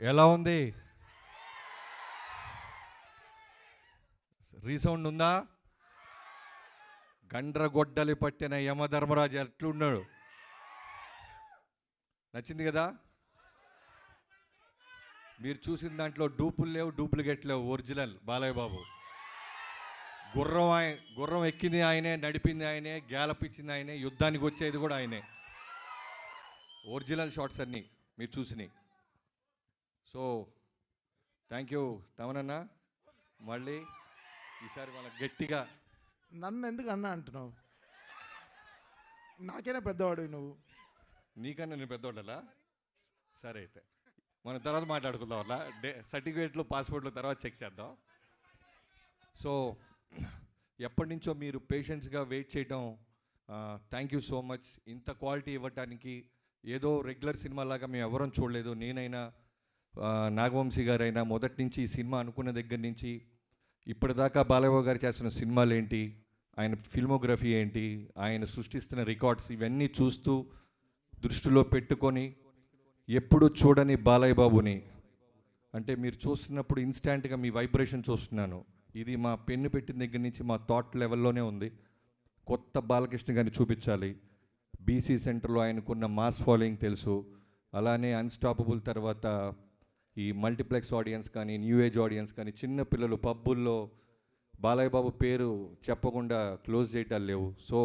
ఎలా ఉంది? రీసౌండ్ ఉందా? గండ్రగొడ్డలి పట్టిన యమధర్మరాజు ఎట్లున్నాడు? నచ్చింది కదా? మీరు చూసిన దాంట్లో డూపులు లేవు, డూప్లికేట్ లేవు, ఒరిజినల్ బాలయ్య బాబు. గుర్రం ఎక్కింది ఆయనే, నడిపింది ఆయనే, గ్యాలపిచ్చింది ఆయనే, యుద్ధానికి వచ్చేది కూడా ఆయనే. ఒరిజినల్ షాట్స్ అన్నీ మీరు చూసినాయి. సో థ్యాంక్ యూ తమనన్న. మళ్ళీ ఈసారి వాళ్ళ గట్టిగా. నన్ను ఎందుకు అన్నా అంటున్నావు? నాకైనా పెద్దవాడు నువ్వు. నీకన్నా నేను పెద్దవాళ్ళలా? సరే అయితే మనం తర్వాత మాట్లాడుకుందాం. అలా సర్టిఫికేట్లు పాస్పోర్ట్లు తర్వాత చెక్ చేద్దాం. సో ఎప్పటి నుంచో మీరు పేషెన్స్గా వెయిట్ చేయడం, థ్యాంక్ యూ సో మచ్. ఇంత క్వాలిటీ ఇవ్వటానికి ఏదో రెగ్యులర్ సినిమా లాగా మేము ఎవరం చూడలేదు. నేనైనా నాగవంశీ గారైనా మొదటి నుంచి ఈ సినిమా అనుకున్న దగ్గర నుంచి ఇప్పటిదాకా బాలయ్య గారు చేస్తున్న సినిమాలు ఏంటి, ఆయన ఫిల్మోగ్రఫీ ఏంటి, ఆయన సృష్టిస్తున్న రికార్డ్స్ ఇవన్నీ చూస్తూ దృష్టిలో పెట్టుకొని ఎప్పుడు చూడని బాలయ్య బాబుని, అంటే మీరు చూస్తున్నప్పుడు ఇన్స్టాంట్గా మీ వైబ్రేషన్ చూస్తున్నాను. ఇది మా పెన్ను పెట్టిన దగ్గర నుంచి మా థాట్ లెవెల్లోనే ఉంది. కొత్త బాలకృష్ణ గారిని చూపించాలి. బీసీ సెంటర్లో ఆయనకున్న మాస్ ఫాలోయింగ్ తెలుసు. అలానే అన్స్టాపబుల్ తర్వాత ఈ మల్టీప్లెక్స్ ఆడియన్స్ కానీ, న్యూ ఏజ్ ఆడియన్స్ కానీ, చిన్న పిల్లలు పబ్బుల్లో బాలయ్య బాబు పేరు చెప్పకుండా క్లోజ్ చేయటాలు లేవు. సో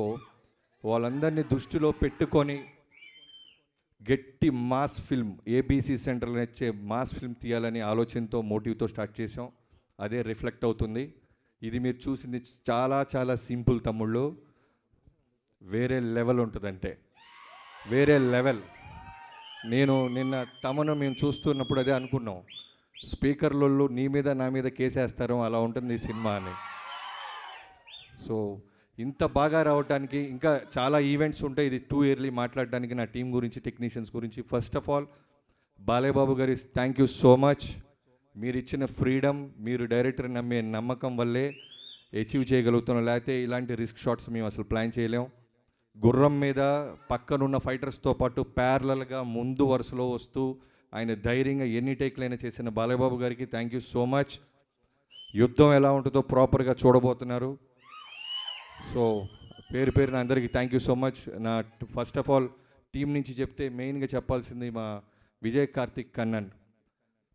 వాళ్ళందరినీ దృష్టిలో పెట్టుకొని గట్టి మాస్ ఫిల్మ్, ఏబీసీ సెంటర్లో వచ్చే మాస్ ఫిల్మ్ తీయాలని ఆలోచనతో, మోటివ్తో స్టార్ట్ చేసాం. అదే రిఫ్లెక్ట్ అవుతుంది. ఇది మీరు చూసింది చాలా చాలా సింపుల్ తమ్ముళ్ళు, వేరే లెవెల్ ఉంటుందంటే వేరే లెవెల్. నేను నిన్న తమను మేము చూస్తున్నప్పుడు అదే అనుకున్నాం, స్పీకర్లలో నీ మీద నా మీద కేసేస్తారో అలా ఉంటుంది ఈ సినిమా అని. సో ఇంత బాగా రావడానికి ఇంకా చాలా ఈవెంట్స్ ఉంటాయి. ఇది టూ ఇయర్లీ మాట్లాడడానికి నా టీం గురించి, టెక్నీషియన్స్ గురించి. First of all Balayya Babu గారి థ్యాంక్ యూ సో మచ్. మీరు ఇచ్చిన ఫ్రీడమ్, మీరు డైరెక్టర్ నమ్మే నమ్మకం వల్లే అచీవ్ చేయగలుగుతున్నాం. లేకపోతే ఇలాంటి రిస్క్ షాట్స్ మేము అసలు ప్లాన్ చేయలేం. గుర్రం మీద పక్కనున్న ఫైటర్స్తో పాటు ప్యారలల్గా ముందు వరుసలో వస్తూ ఆయన ధైర్యంగా ఎన్ని టేక్లైనా చేసిన బాలయ్య బాబు గారికి థ్యాంక్ యూ సో మచ్. యుద్ధం ఎలా ఉంటుందో ప్రాపర్గా చూడబోతున్నారు. సో పేరు పేరున అందరికీ థ్యాంక్ యూ సో మచ్. నా ఫస్ట్ ఆఫ్ ఆల్ టీం నుంచి చెప్తే మెయిన్గా చెప్పాల్సింది మా విజయ్ కార్తిక్ కన్నన్.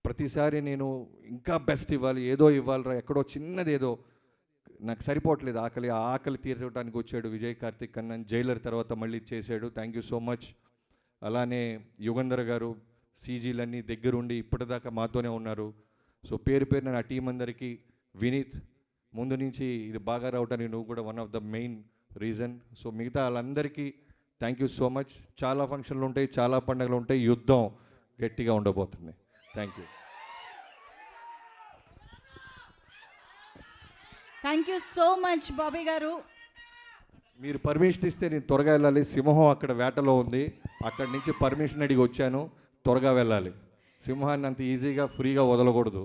ప్రతిసారి నేను ఇంకా బెస్ట్ ఇవ్వాలి, ఏదో ఇవ్వాలిరా, ఎక్కడో చిన్నది ఏదో నాకు సరిపోవట్లేదు, ఆకలి తీర్చడానికి వచ్చాడు విజయ్ కార్తిక్ కన్నన్. జైలర్ తర్వాత మళ్ళీ చేశాడు. Thank you so much. అలానే యుగంధర్ గారు సీజీలన్నీ దగ్గరుండి ఇప్పటిదాకా మాతోనే ఉన్నారు. సో పేరు పేరున నా టీం అందరికీ, వినీత్ ముందు నుంచి ఇది బాగా రావడానికి నువ్వు కూడా one of the main reason. So మిగతా వాళ్ళందరికీ థ్యాంక్ యూ సో మచ్. చాలా ఫంక్షన్లు ఉంటాయి, చాలా పండుగలు ఉంటాయి, యుద్ధం గట్టిగా ఉండబోతుంది. Thank you. Thank you so much Bobby గారు. మీరు పర్మిషన్ ఇస్తే నేను త్వరగా వెళ్ళాలి. సింహం అక్కడ వేటలో ఉంది, అక్కడి నుంచి పర్మిషన్ అడిగి వచ్చాను. త్వరగా వెళ్ళాలి. సింహాన్ని అంత ఈజీగా ఫ్రీగా వదలకూడదు.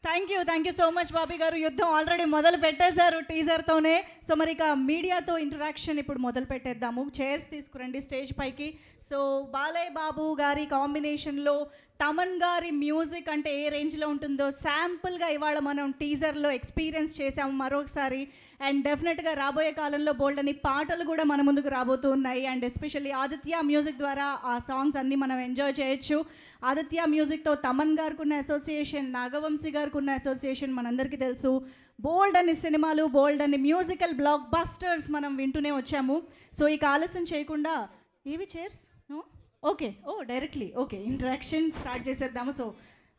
Thank you so much Bobby గారు. యుద్ధం ఆల్రెడీ మొదలు పెట్టేశారు టీజర్తోనే. సో మరి ఇక మీడియాతో ఇంటరాక్షన్ ఇప్పుడు మొదలు పెట్టేద్దాము. చైర్స్ తీసుకురండి స్టేజ్ పైకి. సో బాలయ్య బాబు గారి కాంబినేషన్లో తమన్ గారి మ్యూజిక్ అంటే ఏ రేంజ్లో ఉంటుందో శాంపుల్గా ఇవాళ మనం టీజర్లో ఎక్స్పీరియన్స్ చేసాము మరొకసారి. అండ్ డెఫినెట్గా రాబోయే కాలంలో బోల్డ్ అని పాటలు కూడా మన ముందుకు రాబోతూ ఉన్నాయి. అండ్ ఎస్పెషల్లీ ఆదిత్య మ్యూజిక్ ద్వారా ఆ సాంగ్స్ అన్నీ మనం ఎంజాయ్ చేయొచ్చు. ఆదిత్య మ్యూజిక్తో తమన్ గారికి ఉన్న అసోసియేషన్, నాగవంశీ గారికి ఉన్న అసోసియేషన్ మనందరికీ తెలుసు. బోల్డ్ అని సినిమాలు, బోల్డ్ అని మ్యూజికల్ బ్లాక్ బస్టర్స్ మనం వింటూనే వచ్చాము. సో ఇక ఆలస్యం చేయకుండా ఏవి chairs okay directly interaction start చేసేద్దాము. సో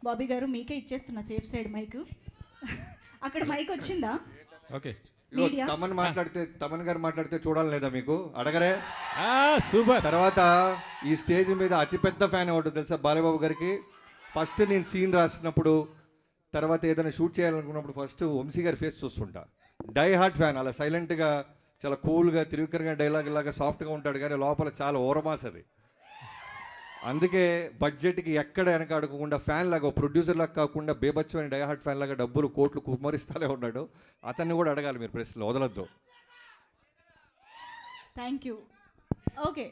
బాబీ గారు మీకే ఇచ్చేస్తున్నా సేఫ్ సైడ్ మైక్. అక్కడ మైక్ వచ్చిందా? ఓకే. తమన్ గారు మాట్లాడితే చూడాలి లేదా మీకు? అడగరే? సూపర్. తర్వాత ఈ స్టేజ్ మీద అతిపెద్ద ఫ్యాన్ ఒకటి తెలుసా బాలయ్య బాబు గారికి. ఫస్ట్ నేను సీన్ రాసినప్పుడు, తర్వాత ఏదైనా షూట్ చేయాలనుకున్నప్పుడు ఫస్ట్ వంశీ గారి ఫేస్ చూస్తుంటా. Die hard fan. అలా సైలెంట్గా చాలా కూల్గా తిరుగుకరంగా డైలాగ్ లాగా సాఫ్ట్గా ఉంటాడు, కానీ లోపల చాలా ఓరమాస్ అది. అందుకే బడ్జెట్కి ఎక్కడ వెనక అడగకుండా ఫ్యాన్ లాగా, ప్రొడ్యూసర్ లాగా కాకుండా బేబచ్చమైన డైహార్ట్ ఫ్యాన్ లాగా డబ్బులు కోట్లు కుమ్మరిస్తానే ఉన్నాడు. అతన్ని కూడా అడగాలి మీరు, ప్రశ్నలు వదలొద్దు. Thank you. ఓకే